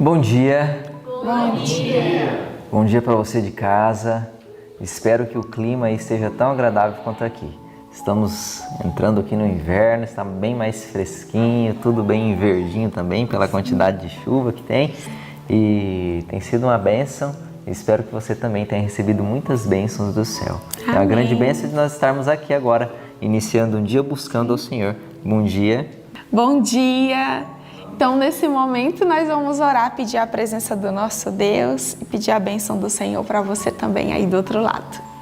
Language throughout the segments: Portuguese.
Bom dia. Bom dia. Bom dia para você de casa. Espero que o clima aí esteja tão agradável quanto aqui. Estamos entrando aqui no inverno, está bem mais fresquinho, tudo bem verdinho também pela quantidade de chuva que tem. E tem sido uma bênção. Espero que você também tenha recebido muitas bênçãos do céu. Amém. É uma grande bênção de nós estarmos aqui agora, iniciando um dia buscando ao Senhor. Bom dia. Bom dia. Então, nesse momento, nós vamos orar, pedir a presença do nosso Deus e pedir a bênção do Senhor para você também aí do outro lado.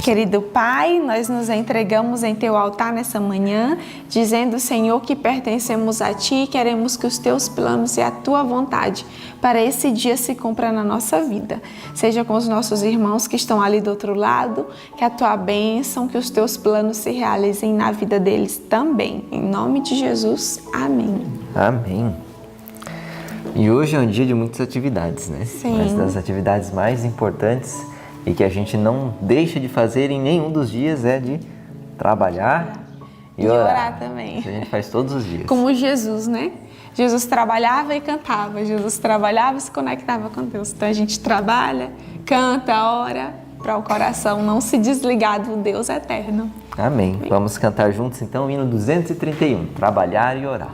Querido Pai, nós nos entregamos em Teu altar nessa manhã, dizendo, Senhor, que pertencemos a Ti e queremos que os Teus planos e a Tua vontade para esse dia se cumpra na nossa vida. Seja com os nossos irmãos que estão ali do outro lado, que a Tua bênção, que os Teus planos se realizem na vida deles também. Em nome de Jesus, amém. Amém. E hoje é um dia de muitas atividades, né? Sim. Mas das atividades mais importantes e que a gente não deixa de fazer em nenhum dos dias é de trabalhar e orar também. Isso a gente faz todos os dias. Como Jesus, né? Jesus trabalhava e cantava. Jesus trabalhava e se conectava com Deus. Então a gente trabalha, canta, ora, para o coração não se desligar do Deus eterno. Amém. Vamos cantar juntos então o hino 231, Trabalhar e Orar.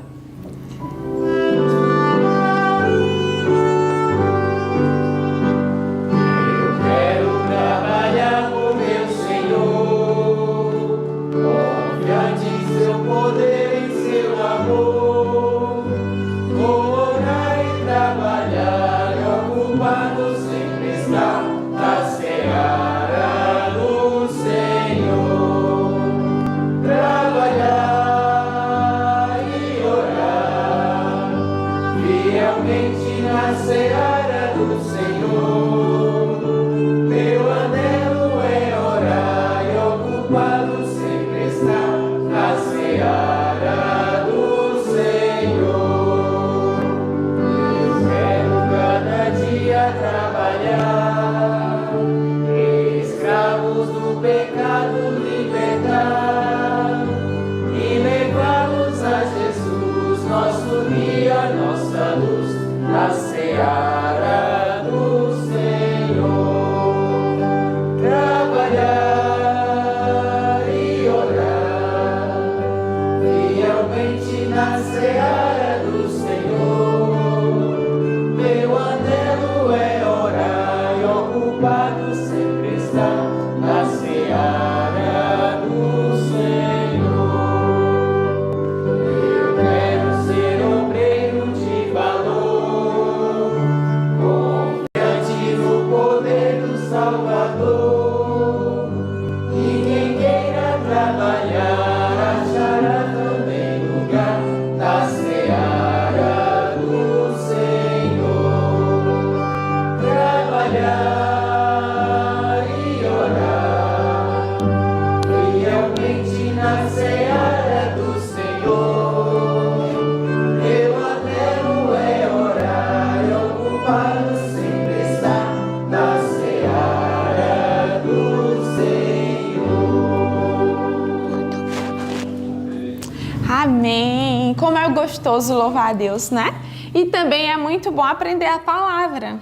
Amém! Como é gostoso louvar a Deus, né? E também é muito bom aprender a palavra.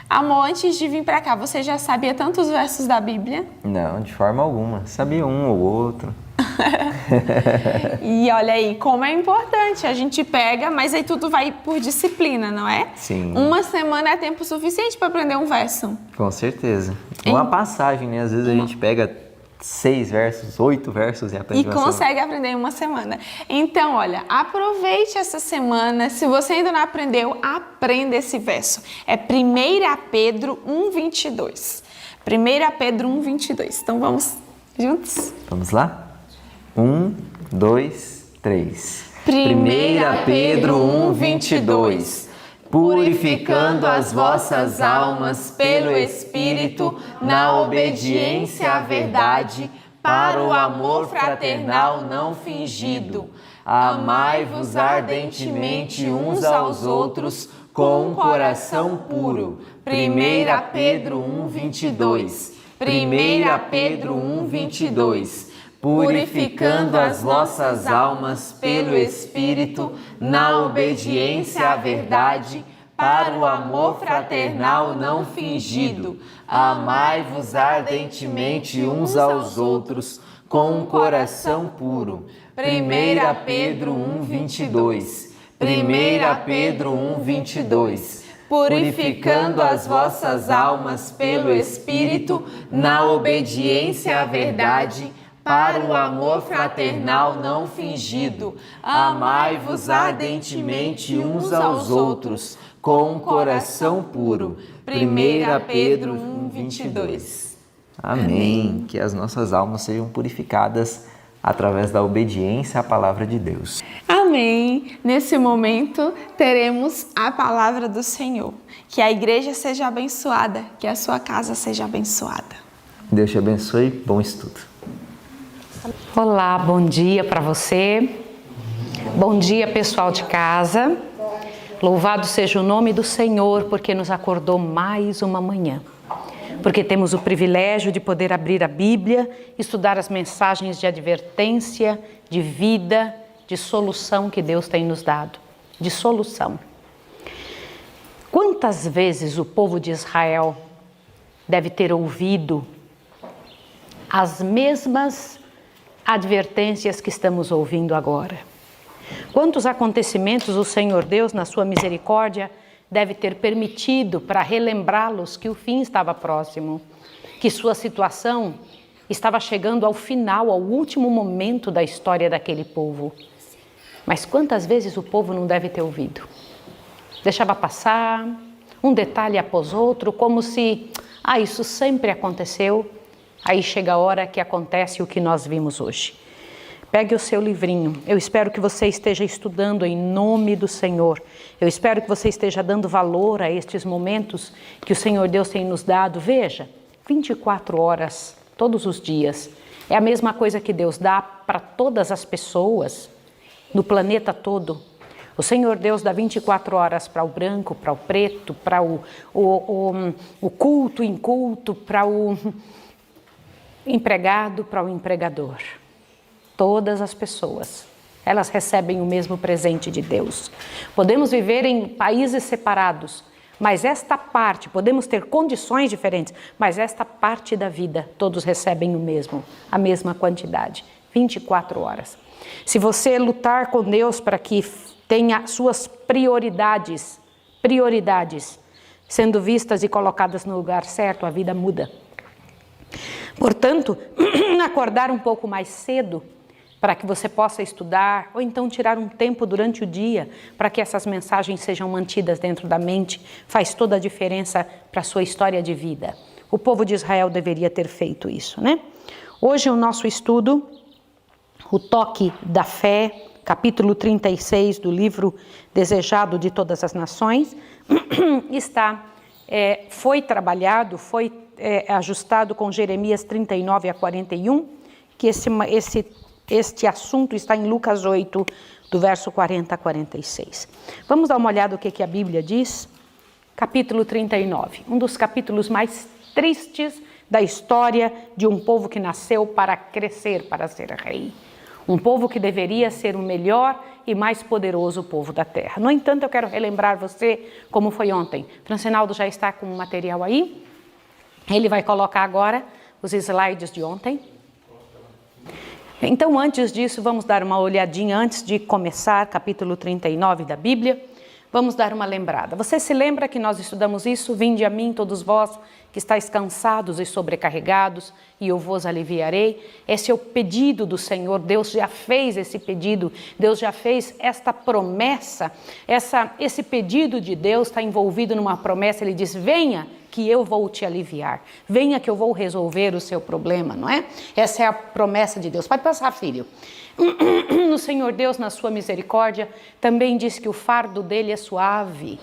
Amor, antes de vir para cá, você já sabia tantos versos da Bíblia? Não, de forma alguma. Sabia um ou outro. E olha aí, como é importante. A gente pega, mas aí tudo vai por disciplina, não é? Sim. Uma semana é tempo suficiente para aprender um verso. Com certeza. Uma passagem, né? Às vezes a gente pega 6 versos, 8 versos e aprende e consegue aprender em uma semana. Então, olha, aproveite essa semana. Se você ainda não aprendeu, aprenda esse verso. É 1 Pedro 1:22. 1 Pedro 1:22. Então, vamos juntos? Vamos lá? 1, 2, 3. 1 Pedro 1:22. Purificando as vossas almas pelo Espírito, na obediência à verdade, para o amor fraternal não fingido. Amai-vos ardentemente uns aos outros com um coração puro. 1 Pedro 1:22. 1 Pedro 1:22. Purificando as vossas almas pelo Espírito, na obediência à verdade, para o amor fraternal não fingido. Amai-vos ardentemente uns aos outros, com um coração puro. 1 Pedro 1:22. 1 Pedro 1:22. Purificando as vossas almas pelo Espírito, na obediência à verdade, para o amor fraternal não fingido. Amai-vos ardentemente uns aos outros, com um coração puro. 1 Pedro 1:22. Amém. Que as nossas almas sejam purificadas através da obediência à palavra de Deus. Amém. Nesse momento, teremos a palavra do Senhor. Que a igreja seja abençoada, que a sua casa seja abençoada. Deus te abençoe. Bom estudo. Olá, bom dia para você. Bom dia, pessoal de casa. Louvado seja o nome do Senhor, porque nos acordou mais uma manhã. Porque temos o privilégio de poder abrir a Bíblia, estudar as mensagens de advertência, de vida, de solução que Deus tem nos dado. De solução. Quantas vezes o povo de Israel deve ter ouvido as mesmas advertências que estamos ouvindo agora? Quantos acontecimentos o Senhor Deus, na sua misericórdia, deve ter permitido para relembrá-los que o fim estava próximo, que sua situação estava chegando ao final, ao último momento da história daquele povo. Mas quantas vezes o povo não deve ter ouvido? Deixava passar, um detalhe após outro, como se, isso sempre aconteceu. Aí chega a hora que acontece o que nós vimos hoje. Pegue o seu livrinho. Eu espero que você esteja estudando em nome do Senhor. Eu espero que você esteja dando valor a estes momentos que o Senhor Deus tem nos dado. Veja, 24 horas, todos os dias. É a mesma coisa que Deus dá para todas as pessoas no planeta todo. O Senhor Deus dá 24 horas para o branco, para o preto, para o culto, inculto, para o empregado, para o empregador. Todas as pessoas, elas recebem o mesmo presente de Deus. Podemos viver em países separados, mas esta parte, podemos ter condições diferentes, mas esta parte da vida, todos recebem o mesmo, a mesma quantidade, 24 horas. Se você lutar com Deus para que tenha suas prioridades sendo vistas e colocadas no lugar certo, a vida muda. Portanto, acordar um pouco mais cedo para que você possa estudar, ou então tirar um tempo durante o dia para que essas mensagens sejam mantidas dentro da mente, faz toda a diferença para a sua história de vida. O povo de Israel deveria ter feito isso, né? Hoje o nosso estudo, o toque da fé, capítulo 36 do livro Desejado de Todas as Nações, foi trabalhado, foi ajustado com Jeremias 39 a 41, que este assunto está em Lucas 8, do verso 40 a 46. Vamos dar uma olhada no que a Bíblia diz? Capítulo 39, um dos capítulos mais tristes da história de um povo que nasceu para crescer, para ser rei. Um povo que deveria ser o melhor e mais poderoso povo da terra. No entanto, eu quero relembrar você como foi ontem. Francinaldo já está com o material aí. Ele vai colocar agora os slides de ontem. Então, antes disso, vamos dar uma olhadinha, antes de começar, capítulo 39 da Bíblia, vamos dar uma lembrada. Você se lembra que nós estudamos isso? Vinde a mim, todos vós que estáis cansados e sobrecarregados, e eu vos aliviarei. Esse é o pedido do Senhor. Deus já fez esse pedido, Deus já fez esta promessa. Esse pedido de Deus está envolvido numa promessa. Ele diz: venha que eu vou te aliviar, venha que eu vou resolver o seu problema, não é? Essa é a promessa de Deus. Pode passar, filho. O Senhor Deus, na sua misericórdia, também diz que o fardo dele é suave,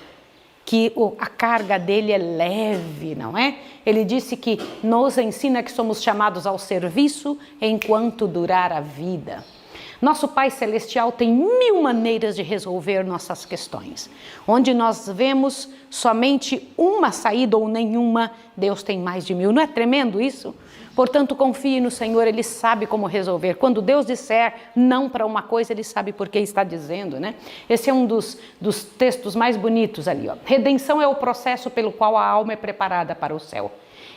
que a carga dele é leve, não é? Ele disse que nos ensina que somos chamados ao serviço enquanto durar a vida. Nosso Pai Celestial tem 1000 maneiras de resolver nossas questões. Onde nós vemos somente uma saída ou nenhuma, Deus tem mais de 1000. Não é tremendo isso? Portanto, confie no Senhor, Ele sabe como resolver. Quando Deus disser não para uma coisa, Ele sabe por que está dizendo, né? Esse é um dos textos mais bonitos ali, ó. Redenção é o processo pelo qual a alma é preparada para o céu.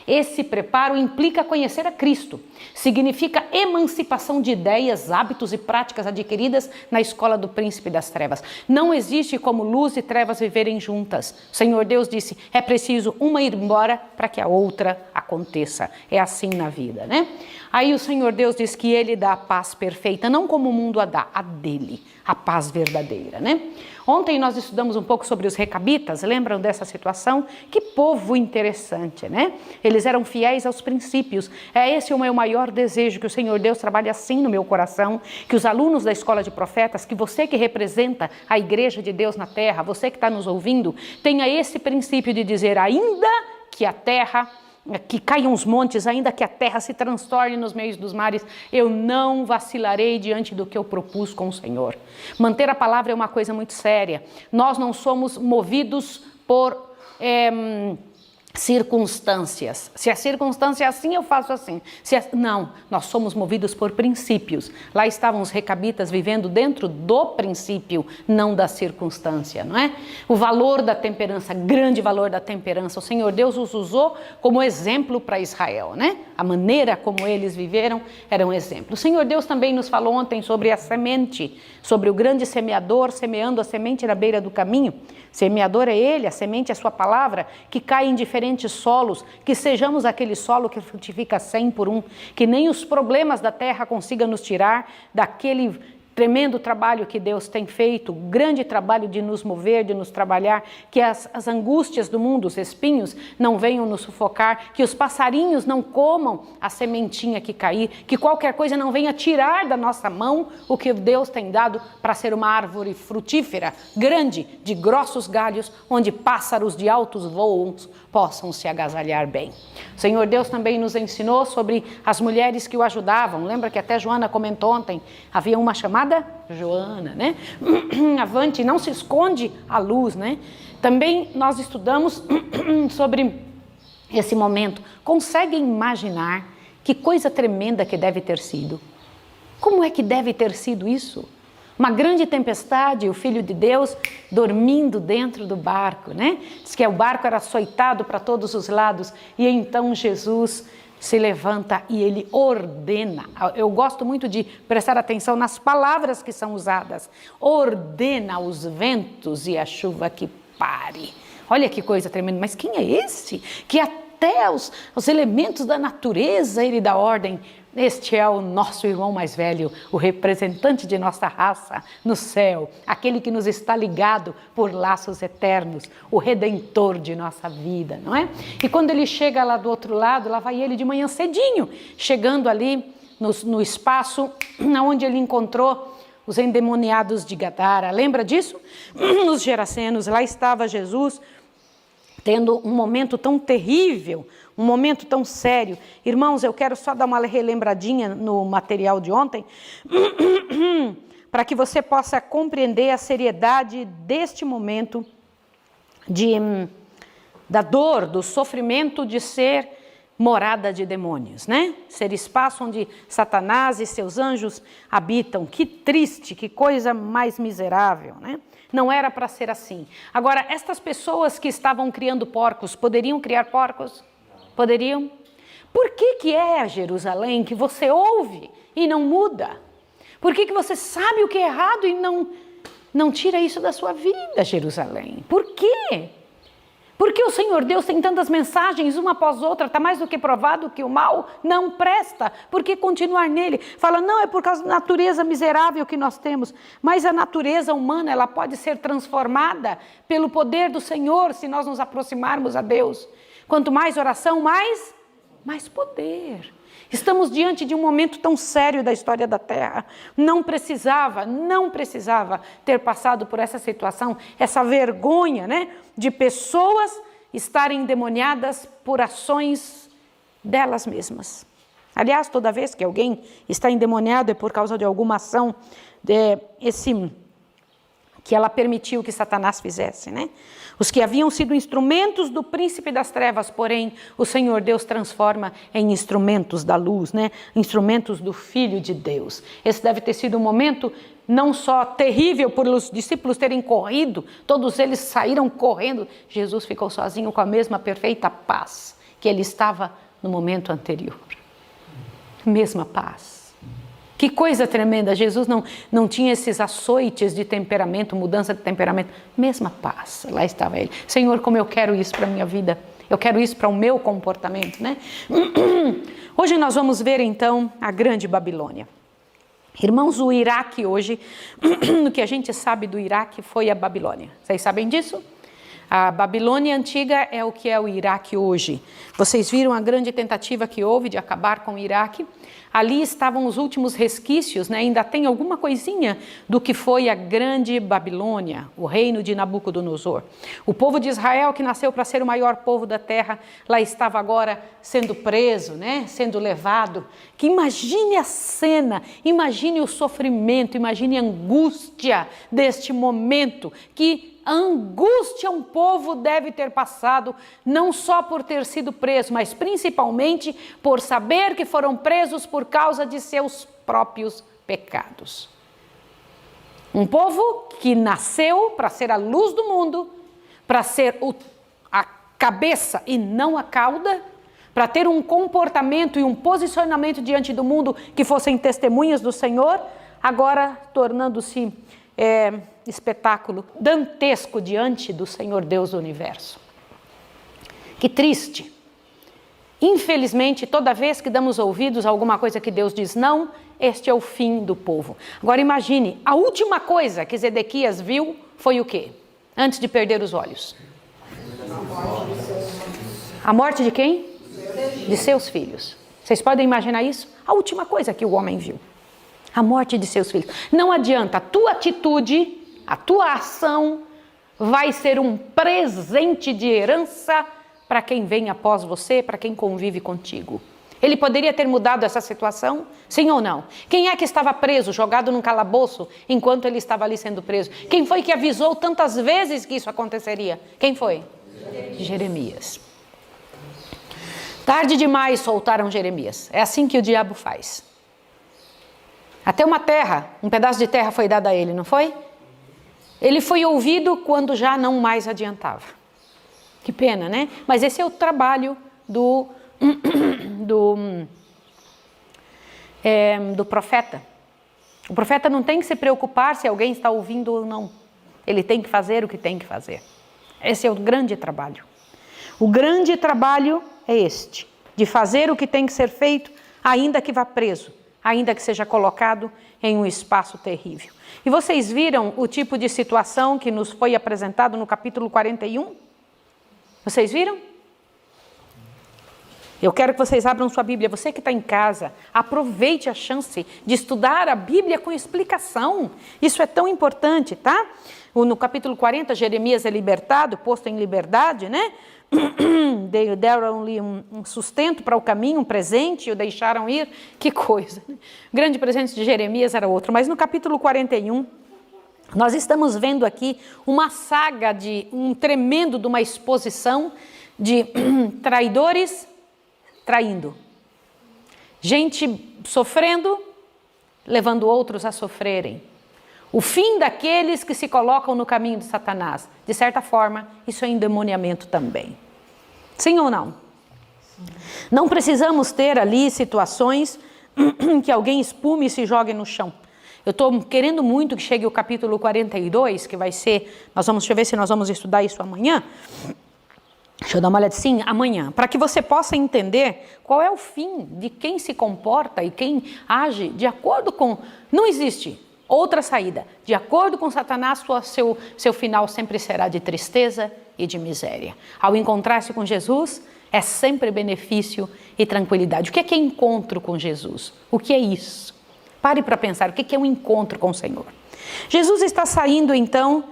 Esse preparo implica conhecer a Cristo. Significa emancipação de ideias, hábitos e práticas adquiridas na escola do príncipe das trevas. Não existe como luz e trevas viverem juntas. O Senhor Deus disse, é preciso uma ir embora para que a outra aconteça. É assim na vida, né? Aí o Senhor Deus diz que Ele dá a paz perfeita, não como o mundo a dá, a dele, a paz verdadeira, né? Ontem nós estudamos um pouco sobre os recabitas, lembram dessa situação? Que povo interessante, né? Eles eram fiéis aos princípios. É esse o meu maior desejo, que o Senhor Deus trabalhe assim no meu coração, que os alunos da escola de profetas, que você que representa a igreja de Deus na terra, você que está nos ouvindo, tenha esse princípio de dizer, ainda que a terra, que caiam os montes, ainda que a terra se transtorne nos meios dos mares, eu não vacilarei diante do que eu propus com o Senhor. Manter a palavra é uma coisa muito séria. Nós não somos movidos por circunstâncias. Se a circunstância é assim, eu faço assim. Não, nós somos movidos por princípios. Lá estavam os recabitas vivendo dentro do princípio, não da circunstância, não é? O valor da temperança, grande valor da temperança. O Senhor Deus os usou como exemplo para Israel, né? A maneira como eles viveram era um exemplo. O Senhor Deus também nos falou ontem sobre a semente, sobre o grande semeador semeando a semente na beira do caminho. Semeador é Ele, a semente é a sua palavra, que cai em diferentes solos, que sejamos aquele solo que frutifica 100 por 1, que nem os problemas da terra consigam nos tirar daquele tremendo trabalho que Deus tem feito, grande trabalho de nos mover, de nos trabalhar, que as angústias do mundo, os espinhos, não venham nos sufocar, que os passarinhos não comam a sementinha que cair, que qualquer coisa não venha tirar da nossa mão o que Deus tem dado para ser uma árvore frutífera, grande, de grossos galhos, onde pássaros de altos voos possam se agasalhar bem. O Senhor Deus também nos ensinou sobre as mulheres que o ajudavam. Lembra que até Joana comentou ontem, havia uma chamada Joana, né? Avante, não se esconde a luz, né? Também nós estudamos sobre esse momento. Conseguem imaginar que coisa tremenda que deve ter sido? Como é que deve ter sido isso? Uma grande tempestade, o Filho de Deus dormindo dentro do barco, né? Diz que o barco era açoitado para todos os lados e então Jesus se levanta e Ele ordena. Eu gosto muito de prestar atenção nas palavras que são usadas. Ordena os ventos e a chuva que pare. Olha que coisa tremenda, mas quem é esse? Que até os elementos da natureza Ele dá ordem. Este é o nosso irmão mais velho, o representante de nossa raça no céu, aquele que nos está ligado por laços eternos, o redentor de nossa vida, não é? E quando ele chega lá do outro lado, lá vai ele de manhã cedinho, chegando ali no espaço onde ele encontrou os endemoniados de Gadara. Lembra disso? Nos Gerasenos, lá estava Jesus, tendo um momento tão terrível, um momento tão sério. Irmãos, eu quero só dar uma relembradinha no material de ontem, para que você possa compreender a seriedade deste momento da dor, do sofrimento de ser morada de demônios, né? Ser espaço onde Satanás e seus anjos habitam. Que triste, que coisa mais miserável, né? Não era para ser assim. Agora, estas pessoas que estavam criando porcos, poderiam criar porcos? Poderiam? Por que é, Jerusalém, que você ouve e não muda? Por que você sabe o que é errado e não tira isso da sua vida, Jerusalém? Por quê? Porque o Senhor Deus tem tantas mensagens, uma após outra, está mais do que provado que o mal não presta. Por que continuar nele? Fala, não, é por causa da natureza miserável que nós temos. Mas a natureza humana, ela pode ser transformada pelo poder do Senhor, se nós nos aproximarmos a Deus. Quanto mais oração, mais poder. Estamos diante de um momento tão sério da história da Terra. Não precisava ter passado por essa situação, essa vergonha, né, de pessoas estarem endemoniadas por ações delas mesmas. Aliás, toda vez que alguém está endemoniado é por causa de alguma ação, esse que ela permitiu que Satanás fizesse, né? Os que haviam sido instrumentos do príncipe das trevas, porém, o Senhor Deus transforma em instrumentos da luz, né? Instrumentos do Filho de Deus. Esse deve ter sido um momento não só terrível por os discípulos terem corrido, todos eles saíram correndo, Jesus ficou sozinho com a mesma perfeita paz que ele estava no momento anterior. Mesma paz. Que coisa tremenda, Jesus não tinha esses açoites de temperamento, mudança de temperamento, mesma paz, lá estava ele. Senhor, como eu quero isso para a minha vida, eu quero isso para o meu comportamento, né? Hoje nós vamos ver então a grande Babilônia. Irmãos, o Iraque hoje, o que a gente sabe do Iraque foi a Babilônia. Vocês sabem disso? A Babilônia antiga é o que é o Iraque hoje. Vocês viram a grande tentativa que houve de acabar com o Iraque? Ali estavam os últimos resquícios, né? Ainda tem alguma coisinha do que foi a grande Babilônia, o reino de Nabucodonosor. O povo de Israel, que nasceu para ser o maior povo da terra, lá estava agora sendo preso, né? Sendo levado. Que imagine a cena, imagine o sofrimento, imagine a angústia deste momento, que angústia um povo deve ter passado, não só por ter sido preso, mas principalmente por saber que foram presos por causa de seus próprios pecados. Um povo que nasceu para ser a luz do mundo, para ser a cabeça e não a cauda, para ter um comportamento e um posicionamento diante do mundo que fossem testemunhas do Senhor, agora tornando-se espetáculo dantesco diante do Senhor Deus do Universo. Que triste. Infelizmente, toda vez que damos ouvidos a alguma coisa que Deus diz não, este é o fim do povo. Agora imagine, a última coisa que Zedequias viu foi o quê? Antes de perder os olhos. A morte de quem? De seus filhos. Vocês podem imaginar isso? A última coisa que o homem viu. A morte de seus filhos. Não adianta, a tua atitude, a tua ação vai ser um presente de herança para quem vem após você, para quem convive contigo. Ele poderia ter mudado essa situação? Sim ou não? Quem é que estava preso, jogado num calabouço, enquanto ele estava ali sendo preso? Quem foi que avisou tantas vezes que isso aconteceria? Quem foi? Jeremias. Tarde demais soltaram Jeremias. É assim que o diabo faz. Até uma terra, um pedaço de terra foi dado a ele, não foi? Ele foi ouvido quando já não mais adiantava. Que pena, né? Mas esse é o trabalho do profeta. O profeta não tem que se preocupar se alguém está ouvindo ou não. Ele tem que fazer o que tem que fazer. Esse é o grande trabalho. O grande trabalho é este, de fazer o que tem que ser feito, ainda que vá preso, ainda que seja colocado em um espaço terrível. E vocês viram o tipo de situação que nos foi apresentado no capítulo 41? Vocês viram? Eu quero que vocês abram sua Bíblia. Você que está em casa, aproveite a chance de estudar a Bíblia com explicação. Isso é tão importante, tá? No capítulo 40, Jeremias é libertado, posto em liberdade, né? Deram-lhe um sustento para o caminho, um presente, e o deixaram ir. Que coisa, né? O grande presente de Jeremias era outro. Mas no capítulo 41, nós estamos vendo aqui uma saga de tremendo de uma exposição de traidores traindo. Gente sofrendo, levando outros a sofrerem. O fim daqueles que se colocam no caminho de Satanás. De certa forma, isso é endemoniamento também. Sim ou não? Não precisamos ter ali situações que alguém espume e se jogue no chão. Eu estou querendo muito que chegue o capítulo 42, que vai ser... Deixa eu ver se nós vamos estudar isso amanhã. Deixa eu dar uma olhada, sim, amanhã. Para que você possa entender qual é o fim de quem se comporta e quem age de acordo com... Não existe outra saída. De acordo com Satanás, seu final sempre será de tristeza e de miséria. Ao encontrar-se com Jesus, é sempre benefício e tranquilidade. O que é encontro com Jesus? O que é isso? Pare para pensar, o que é um encontro com o Senhor? Jesus está saindo, então,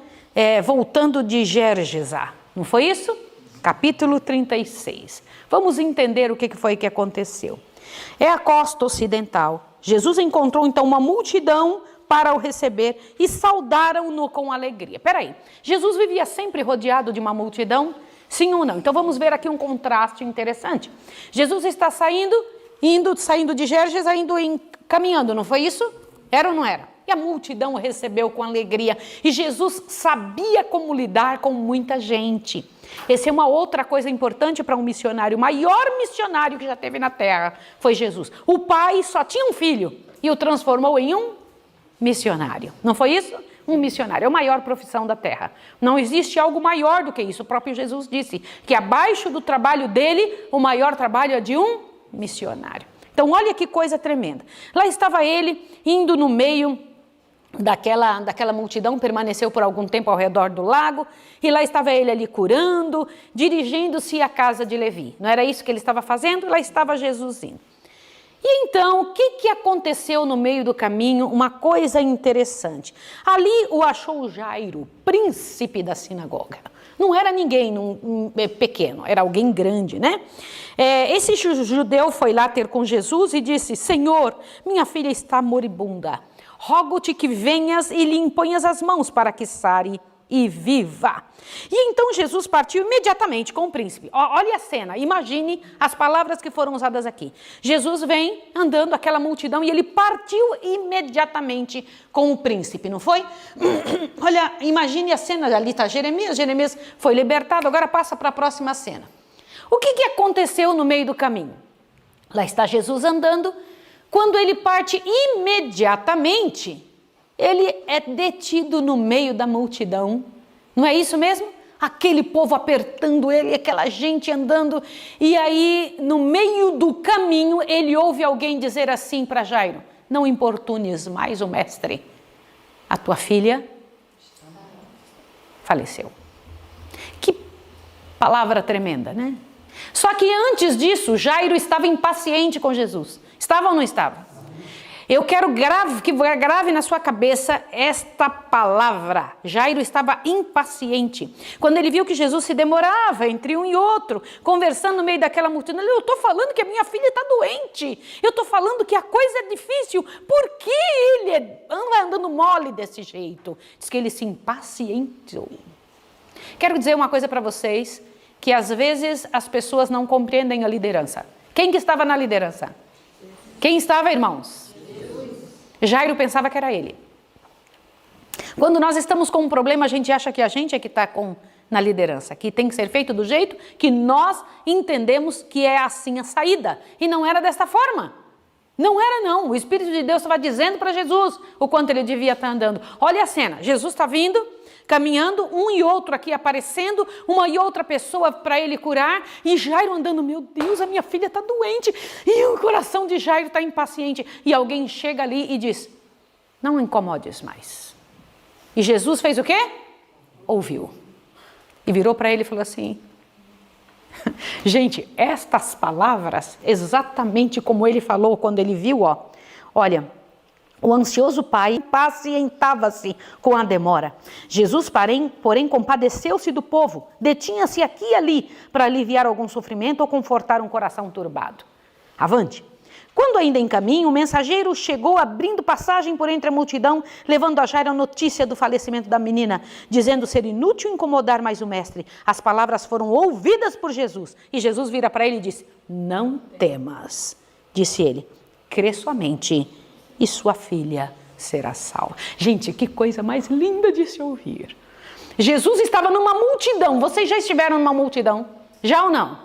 voltando de Gergesá. Não foi isso? Capítulo 36. Vamos entender o que foi que aconteceu. É a costa ocidental. Jesus encontrou, então, uma multidão para o receber e saudaram-no com alegria. Peraí, Jesus vivia sempre rodeado de uma multidão? Sim ou não? Então vamos ver aqui um contraste interessante. Jesus está saindo de Gerges, caminhando, não foi isso? Era ou não era? E a multidão o recebeu com alegria. E Jesus sabia como lidar com muita gente. Essa é uma outra coisa importante para um missionário. O maior missionário que já teve na terra foi Jesus. O pai só tinha um filho e o transformou em um missionário. Não foi isso? Um missionário é a maior profissão da terra. Não existe algo maior do que isso. O próprio Jesus disse que abaixo do trabalho dele, o maior trabalho é de um missionário. Então olha que coisa tremenda. Lá estava ele indo no meio daquela multidão, permaneceu por algum tempo ao redor do lago, e lá estava ele ali curando, dirigindo-se à casa de Levi. Não era isso que ele estava fazendo? Lá estava Jesus indo. E então, o que aconteceu no meio do caminho? Uma coisa interessante. Ali o achou Jairo, príncipe da sinagoga. Não era ninguém pequeno, era alguém grande, né? Esse judeu foi lá ter com Jesus e disse: Senhor, minha filha está moribunda. Rogo-te que venhas e lhe imponhas as mãos para que sare e viva. E então Jesus partiu imediatamente com o príncipe. Olha a cena, imagine as palavras que foram usadas aqui. Jesus vem andando aquela multidão e ele partiu imediatamente com o príncipe, não foi? Olha, imagine a cena, ali está Jeremias foi libertado, agora passa para a próxima cena. O que aconteceu no meio do caminho? Lá está Jesus andando. Quando ele parte imediatamente, ele é detido no meio da multidão. Não é isso mesmo? Aquele povo apertando ele, aquela gente andando. E aí, no meio do caminho, ele ouve alguém dizer assim para Jairo: não importunes mais o mestre. A tua filha faleceu. Que palavra tremenda, né? Só que antes disso, Jairo estava impaciente com Jesus. Estava ou não estava? Eu quero que grave na sua cabeça esta palavra. Jairo estava impaciente. Quando ele viu que Jesus se demorava entre um e outro, conversando no meio daquela multidão, eu estou falando que a minha filha está doente. Eu estou falando que a coisa é difícil. Por que ele anda andando mole desse jeito? Diz que ele se impacientou. Quero dizer uma coisa para vocês, que às vezes as pessoas não compreendem a liderança. Quem que estava na liderança? Quem estava, irmãos? Jairo pensava que era ele. Quando nós estamos com um problema, a gente acha que a gente é que está na liderança, que tem que ser feito do jeito que nós entendemos que é assim a saída. E não era desta forma. Não era não. O Espírito de Deus estava dizendo para Jesus o quanto ele devia estar andando. Olha a cena. Jesus está vindo, caminhando, um e outro aqui aparecendo, uma e outra pessoa para ele curar, e Jairo andando: meu Deus, a minha filha está doente, e o coração de Jairo está impaciente, e alguém chega ali e diz: não incomodes mais. E Jesus fez o quê? Ouviu, e virou para ele e falou assim: gente, estas palavras, exatamente como ele falou quando ele viu, olha, o ansioso pai impacientava-se com a demora. Jesus, porém, compadeceu-se do povo, detinha-se aqui e ali para aliviar algum sofrimento ou confortar um coração turbado. Avante. Quando ainda em caminho, o mensageiro chegou abrindo passagem por entre a multidão, levando a Jairo a notícia do falecimento da menina, dizendo ser inútil incomodar mais o mestre. As palavras foram ouvidas por Jesus, e Jesus vira para ele e disse: não temas, disse ele, crê somente, e sua filha será salva. Gente, que coisa mais linda de se ouvir. Jesus estava numa multidão. Vocês já estiveram numa multidão? Já ou não?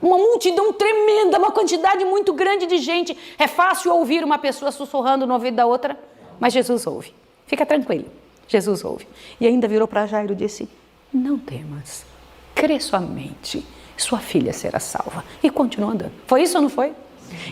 Uma multidão tremenda, uma quantidade muito grande de gente. É fácil ouvir uma pessoa sussurrando no ouvido da outra, mas Jesus ouve. Fica tranquilo, Jesus ouve. E ainda virou para Jairo e disse: não temas, crê somente, sua filha será salva. E continua andando. Foi isso ou não foi?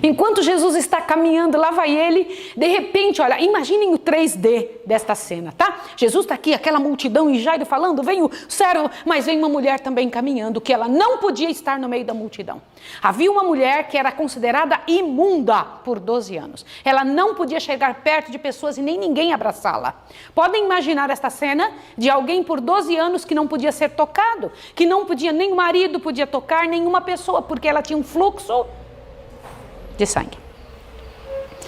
Enquanto Jesus está caminhando, lá vai ele, de repente, olha, imaginem o 3D desta cena, tá? Jesus está aqui, aquela multidão, e Jairo falando, vem o servo, mas vem uma mulher também caminhando, que ela não podia estar no meio da multidão. Havia uma mulher que era considerada imunda por 12 anos. Ela não podia chegar perto de pessoas e nem ninguém abraçá-la. Podem imaginar esta cena de alguém por 12 anos que não podia ser tocado, que não podia, nem o marido podia tocar, nenhuma pessoa, porque ela tinha um fluxo de sangue.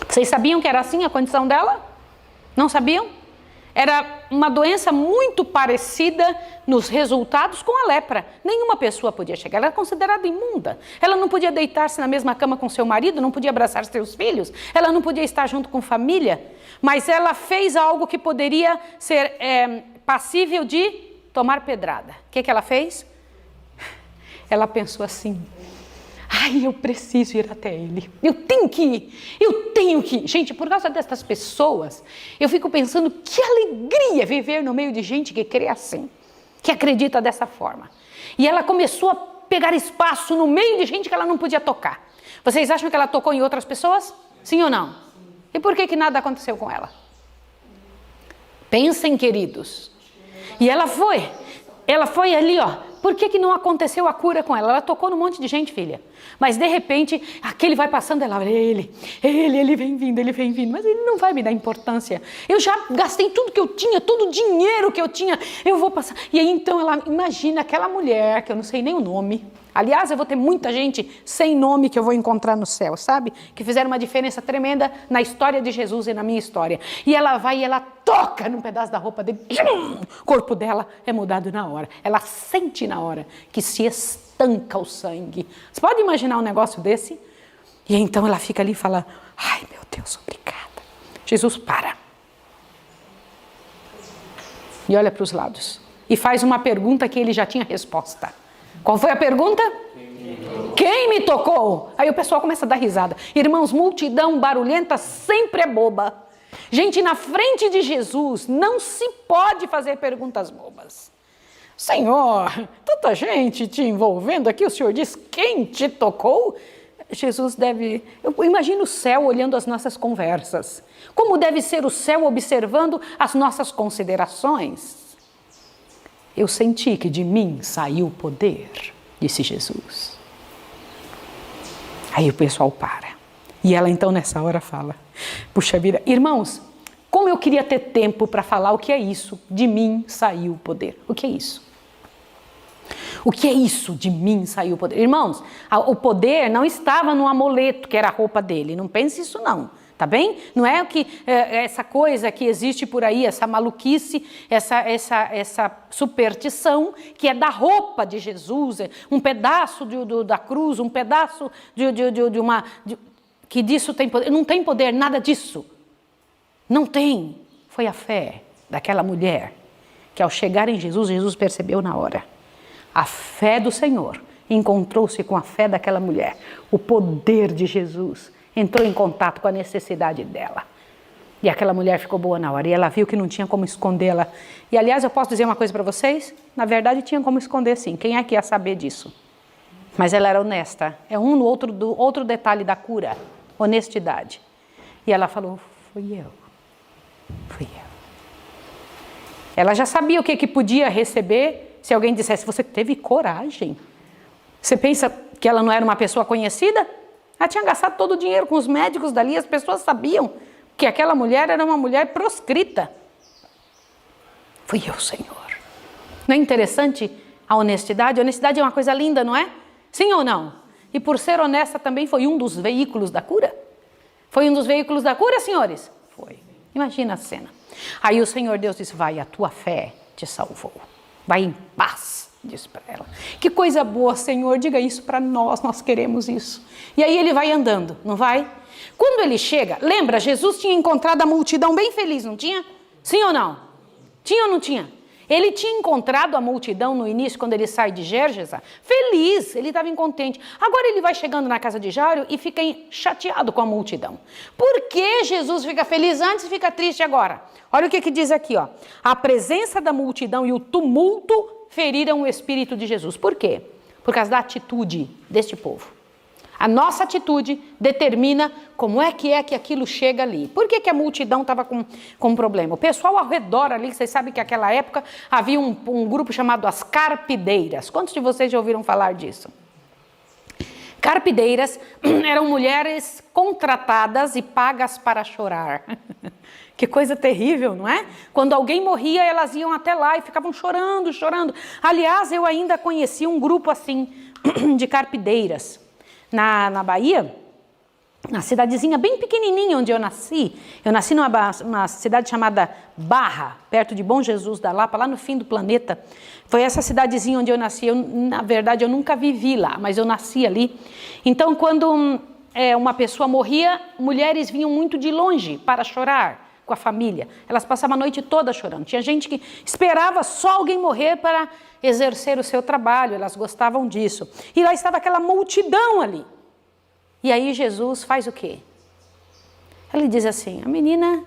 Vocês sabiam que era assim a condição dela? Não sabiam? Era uma doença muito parecida nos resultados com a lepra. Nenhuma pessoa podia chegar, ela era considerada imunda. Ela não podia deitar-se na mesma cama com seu marido, não podia abraçar seus filhos, ela não podia estar junto com família, mas ela fez algo que poderia ser passível de tomar pedrada. O que ela fez? Ela pensou assim: ai, eu preciso ir até ele. Eu tenho que ir. Gente, por causa dessas pessoas, eu fico pensando que alegria viver no meio de gente que crê assim, que acredita dessa forma. E ela começou a pegar espaço no meio de gente que ela não podia tocar. Vocês acham que ela tocou em outras pessoas? Sim ou não? E por que nada aconteceu com ela? Pensem, queridos. E ela foi ali, ó. Por que não aconteceu a cura com ela? Ela tocou num monte de gente, filha. Mas de repente, aquele vai passando, ela olha, ele vem vindo, mas ele não vai me dar importância. Eu já gastei tudo que eu tinha, todo o dinheiro que eu tinha, eu vou passar. E aí então ela imagina aquela mulher, que eu não sei nem o nome. Aliás, eu vou ter muita gente sem nome que eu vou encontrar no céu, sabe? Que fizeram uma diferença tremenda na história de Jesus e na minha história. E ela vai e ela toca num pedaço da roupa dele. O corpo dela é mudado na hora. Ela sente na hora que se estanca o sangue. Você pode imaginar um negócio desse? E então ela fica ali e fala: ai, meu Deus, obrigada. Jesus para. E olha para os lados. E faz uma pergunta que ele já tinha resposta. Qual foi a pergunta? Quem me tocou? Aí o pessoal começa a dar risada. Irmãos, multidão barulhenta sempre é boba. Gente, na frente de Jesus não se pode fazer perguntas bobas. Senhor, tanta gente te envolvendo aqui, o Senhor diz quem te tocou? Jesus deve... Eu imagino o céu olhando as nossas conversas. Como deve ser o céu observando as nossas considerações? Eu senti que de mim saiu o poder, disse Jesus. Aí o pessoal para. E ela então nessa hora fala: puxa vida, irmãos, como eu queria ter tempo para falar o que é isso, de mim saiu o poder. O que é isso? O que é isso, de mim saiu o poder? Irmãos, o poder não estava no amuleto que era a roupa dele, não pense isso não. Tá bem? Não é que essa coisa que existe por aí, essa maluquice, essa superstição que é da roupa de Jesus, um pedaço da cruz, um pedaço que disso tem poder. Não tem poder, nada disso. Não tem. Foi a fé daquela mulher que ao chegar em Jesus, Jesus percebeu na hora. A fé do Senhor encontrou-se com a fé daquela mulher. O poder de Jesus entrou em contato com a necessidade dela. E aquela mulher ficou boa na hora. E ela viu que não tinha como escondê-la. E aliás, eu posso dizer uma coisa para vocês? Na verdade, tinha como esconder sim. Quem é que ia saber disso? Mas ela era honesta. É outro detalhe da cura. Honestidade. E ela falou: fui eu. Ela já sabia o que podia receber se alguém dissesse: você teve coragem. Você pensa que ela não era uma pessoa conhecida? Ela tinha gastado todo o dinheiro com os médicos dali, as pessoas sabiam que aquela mulher era uma mulher proscrita. Fui eu, Senhor. Não é interessante a honestidade? A honestidade é uma coisa linda, não é? Sim ou não? E por ser honesta também foi um dos veículos da cura? Foi um dos veículos da cura, senhores? Foi. Imagina a cena. Aí o Senhor Deus disse: vai, a tua fé te salvou. Vai em paz. Disse para ela. Que coisa boa, Senhor, diga isso para nós queremos isso. E aí ele vai andando, não vai? Quando ele chega, lembra, Jesus tinha encontrado a multidão bem feliz, não tinha? Sim ou não? Tinha ou não tinha? Ele tinha encontrado a multidão no início, quando ele sai de Gérgesa, feliz, ele estava contente. Agora ele vai chegando na casa de Jairo e fica chateado com a multidão. Por que Jesus fica feliz antes e fica triste agora? Olha o que diz aqui, ó. A presença da multidão e o tumulto feriram o Espírito de Jesus. Por quê? Por causa da atitude deste povo. A nossa atitude determina como é que aquilo chega ali. Por que a multidão estava com um problema? O pessoal ao redor ali, vocês sabem que naquela época havia um grupo chamado as carpideiras. Quantos de vocês já ouviram falar disso? Carpideiras eram mulheres contratadas e pagas para chorar. Que coisa terrível, não é? Quando alguém morria, elas iam até lá e ficavam chorando, chorando. Aliás, eu ainda conheci um grupo assim, de carpideiras. Na Bahia, na cidadezinha bem pequenininha onde eu nasci. Eu nasci numa cidade chamada Barra, perto de Bom Jesus da Lapa, lá no fim do planeta. Foi essa cidadezinha onde eu nasci. Na verdade, eu nunca vivi lá, mas eu nasci ali. Então, quando uma pessoa morria, mulheres vinham muito de longe para chorar com a família. Elas passavam a noite toda chorando. Tinha gente que esperava só alguém morrer para exercer o seu trabalho. Elas gostavam disso. E lá estava aquela multidão ali. E aí Jesus faz o quê? Ele diz assim, a menina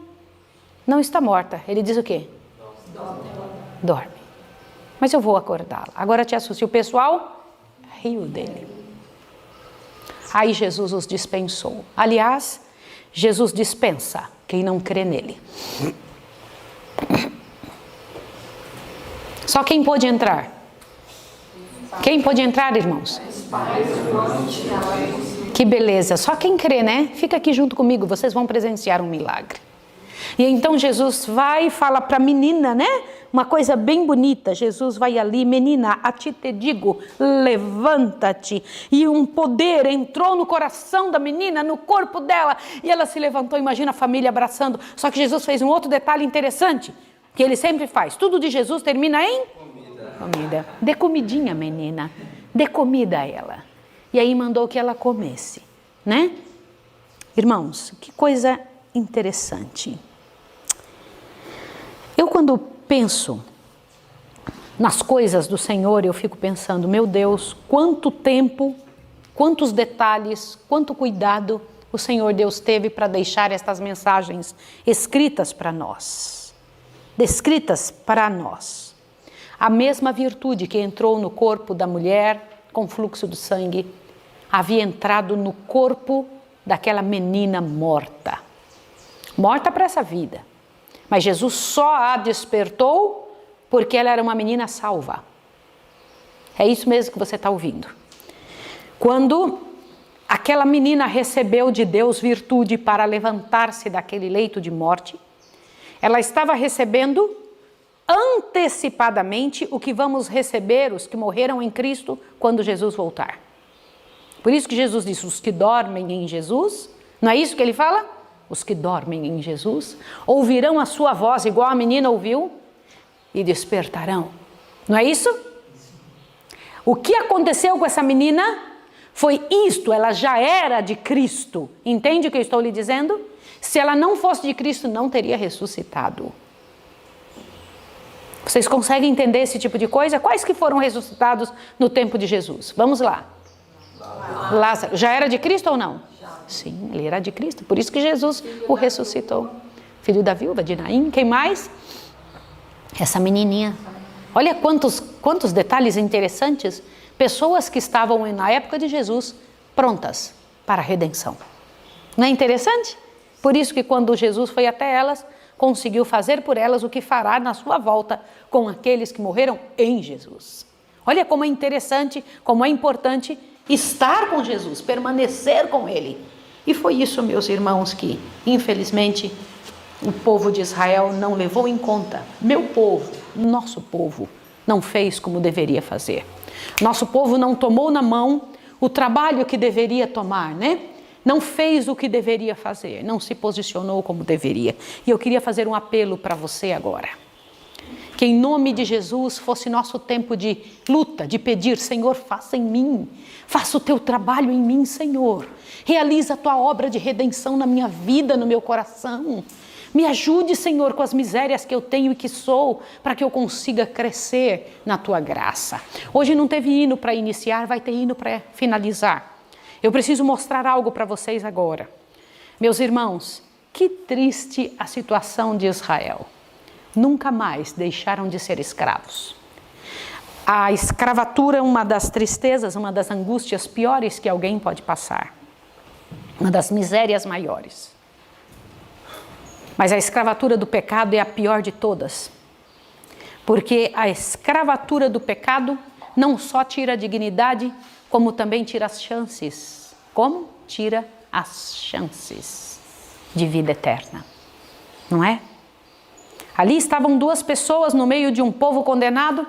não está morta. Ele diz o quê? Dorme. Mas eu vou acordá-la. Agora te assuste. O pessoal riu dele. Aí Jesus os dispensou. Aliás, Jesus dispensa quem não crê nele. Só quem pôde entrar? Quem pôde entrar, irmãos? Que beleza, só quem crê, né? Fica aqui junto comigo, vocês vão presenciar um milagre. E então Jesus vai e fala para a menina, né? Uma coisa bem bonita. Jesus vai ali, menina, a ti te digo, levanta-te. E um poder entrou no coração da menina, no corpo dela. E ela se levantou, imagina a família abraçando. Só que Jesus fez um outro detalhe interessante, que ele sempre faz. Tudo de Jesus termina em? Comida. Dê comidinha, menina. Dê comida a ela. E aí mandou que ela comesse, né? Irmãos, que coisa interessante. Eu quando penso nas coisas do Senhor, eu fico pensando, meu Deus, quanto tempo, quantos detalhes, quanto cuidado o Senhor Deus teve para deixar estas mensagens escritas para nós, descritas para nós. A mesma virtude que entrou no corpo da mulher com fluxo de sangue, havia entrado no corpo daquela menina morta. Morta para essa vida. Mas Jesus só a despertou porque ela era uma menina salva. É isso mesmo que você está ouvindo. Quando aquela menina recebeu de Deus virtude para levantar-se daquele leito de morte, ela estava recebendo antecipadamente o que vamos receber os que morreram em Cristo quando Jesus voltar. Por isso que Jesus disse, os que dormem em Jesus, não é isso que ele fala? Os que dormem em Jesus ouvirão a sua voz igual a menina ouviu e despertarão. Não é isso? O que aconteceu com essa menina foi isto, ela já era de Cristo. Entende o que eu estou lhe dizendo? Se ela não fosse de Cristo, não teria ressuscitado. Vocês conseguem entender esse tipo de coisa? Quais que foram ressuscitados no tempo de Jesus? Vamos lá. Lázaro. Já era de Cristo ou não? Sim, ele era de Cristo. Por isso que Jesus o ressuscitou. Filho da viúva de Naim. Quem mais? Essa menininha. Olha quantos detalhes interessantes. Pessoas que estavam na época de Jesus prontas para a redenção. Não é interessante? Por isso que quando Jesus foi até elas, conseguiu fazer por elas o que fará na sua volta com aqueles que morreram em Jesus. Olha como é interessante, como é importante estar com Jesus, permanecer com Ele. E foi isso, meus irmãos, que infelizmente o povo de Israel não levou em conta. Meu povo, nosso povo, não fez como deveria fazer. Nosso povo não tomou na mão o trabalho que deveria tomar, né? Não fez o que deveria fazer, não se posicionou como deveria. E eu queria fazer um apelo para você agora. Que em nome de Jesus fosse nosso tempo de luta, de pedir, Senhor, faça em mim, faça o teu trabalho em mim, Senhor. Realiza a tua obra de redenção na minha vida, no meu coração. Me ajude, Senhor, com as misérias que eu tenho e que sou, para que eu consiga crescer na tua graça. Hoje não teve hino para iniciar, vai ter hino para finalizar. Eu preciso mostrar algo para vocês agora. Meus irmãos, que triste a situação de Israel. Nunca mais deixaram de ser escravos. A escravatura é uma das tristezas, uma das angústias piores que alguém pode passar. Uma das misérias maiores. Mas a escravatura do pecado é a pior de todas. Porque a escravatura do pecado não só tira a dignidade, como também tira as chances. Como? Tira as chances de vida eterna. Não é? Ali estavam duas pessoas no meio de um povo condenado.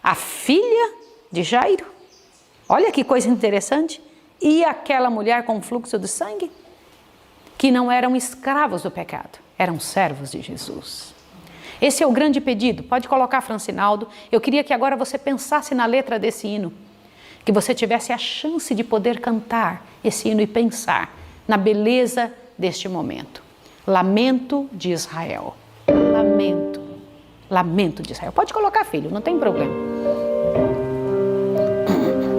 A filha de Jairo. Olha que coisa interessante. E aquela mulher com fluxo de sangue. que não eram escravos do pecado, eram servos de Jesus. Esse é o grande pedido. Pode colocar, Francinaldo. Eu queria que agora você pensasse na letra desse hino, que você tivesse a chance de poder cantar esse hino e pensar na beleza deste momento. Lamento de Israel. Lamento. Lamento de Israel. Pode colocar, filho, não tem problema.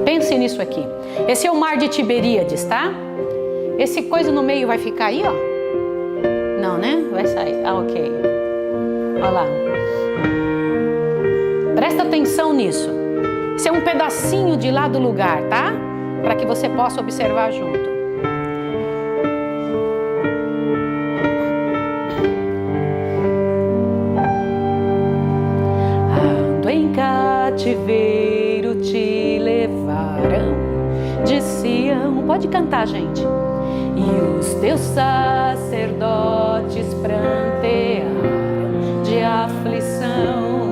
Pense nisso aqui. Esse é o mar de Tiberíades, tá? Esse coisa no meio vai ficar aí, ó? Não, né? Vai sair. Ah, ok. Olha lá. Presta atenção nisso. Esse é um pedacinho de lá do lugar, tá? Para que você possa observar junto. Ando em cativeiro, te levarão de Sião. Pode cantar, gente. E os teus sacerdotes prantearam de aflição.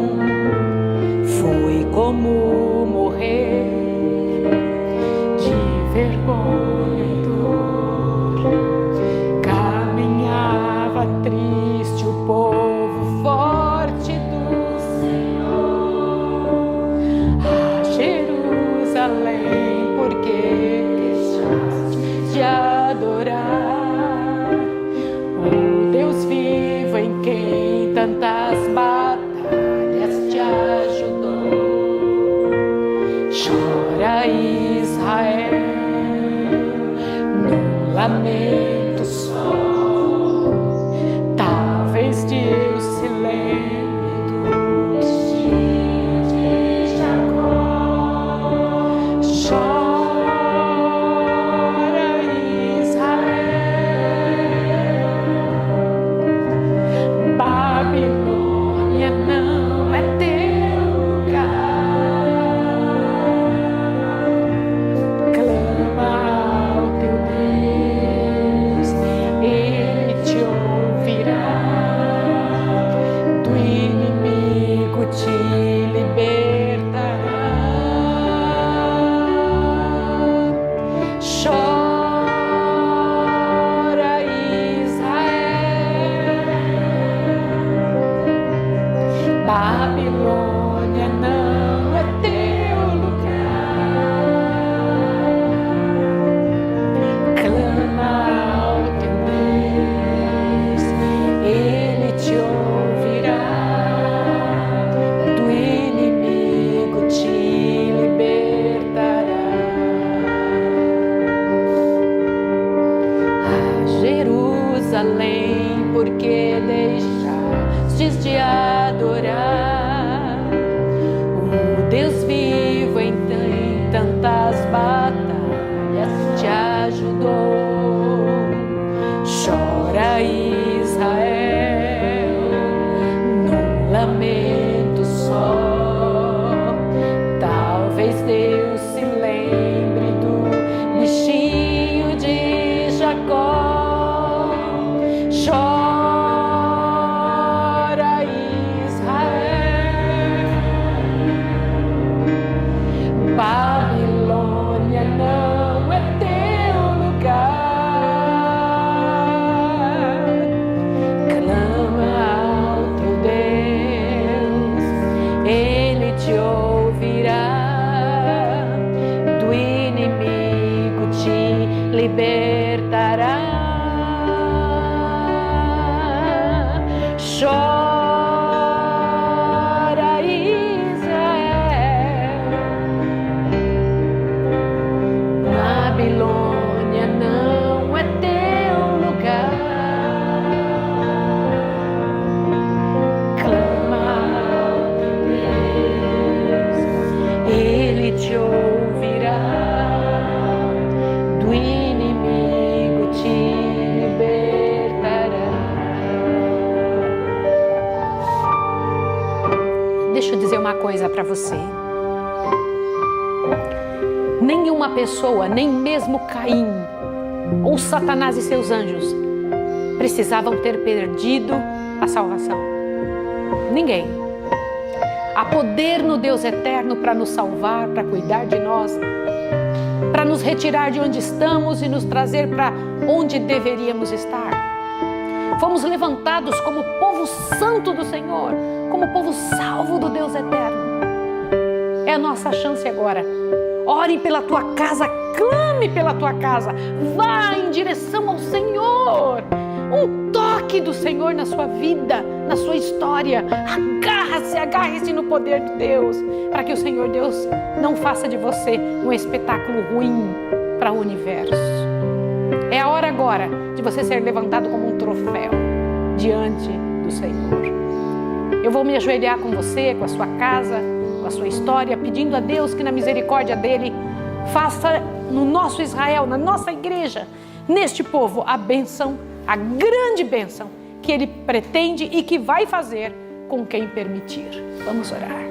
Foi como morrer de vergonha e dor. Caminhava triste o povo forte do Senhor a Jerusalém, porque deixaste de adorar o Deus vivo em quem tantas batalhas te ajudou. Chora Israel num lamento só, talvez Deus se lembre do destino de Jacó. Chora Israel, Babilônia não é teu lugar. Clama ao teu Deus, Ele te ouvirá. Do inimigo te libertará. Chora Israel, Babilônia não é teu lugar. Clama ao teu Deus, Ele te ouvirá. Do inimigo te libertará. A Jerusalém, porque deixastes de adorar o Deus vivo em tantas batalhas te ajudou. Chora Israel num lamento só, talvez Deus se lembre do bichinho de Jacó. Chora Israel, Babilônia não é teu lugar. Clama ao teu Deus, Ele te ouvirá. Do inimigo te libertará. Chora Israel, Babilônia não é teu lugar. Clama ao teu Deus, Ele te ouvirá. Do inimigo te libertará. Deixa eu dizer uma coisa para você. Nenhuma pessoa, nem mesmo Caim ou Satanás e seus anjos, precisavam ter perdido a salvação. Ninguém. Há poder no Deus eterno para nos salvar, para cuidar de nós. para nos retirar de onde estamos e nos trazer para onde deveríamos estar. Fomos levantados como povo santo do Senhor, como povo salvo do Deus eterno. É a nossa chance agora. Ore pela tua casa, clame pela tua casa, vá em direção ao Senhor. Um toque do Senhor na sua vida, na sua história. Agarre-se no poder de Deus, para que o Senhor Deus não faça de você um espetáculo ruim para o universo. É a hora agora de você ser levantado como um troféu diante do Senhor. Eu vou me ajoelhar com você, com a sua casa, com a sua história, pedindo a Deus que na misericórdia dele faça no nosso Israel, na nossa igreja, neste povo, a bênção, a grande bênção que ele pretende e que vai fazer com quem permitir. Vamos orar.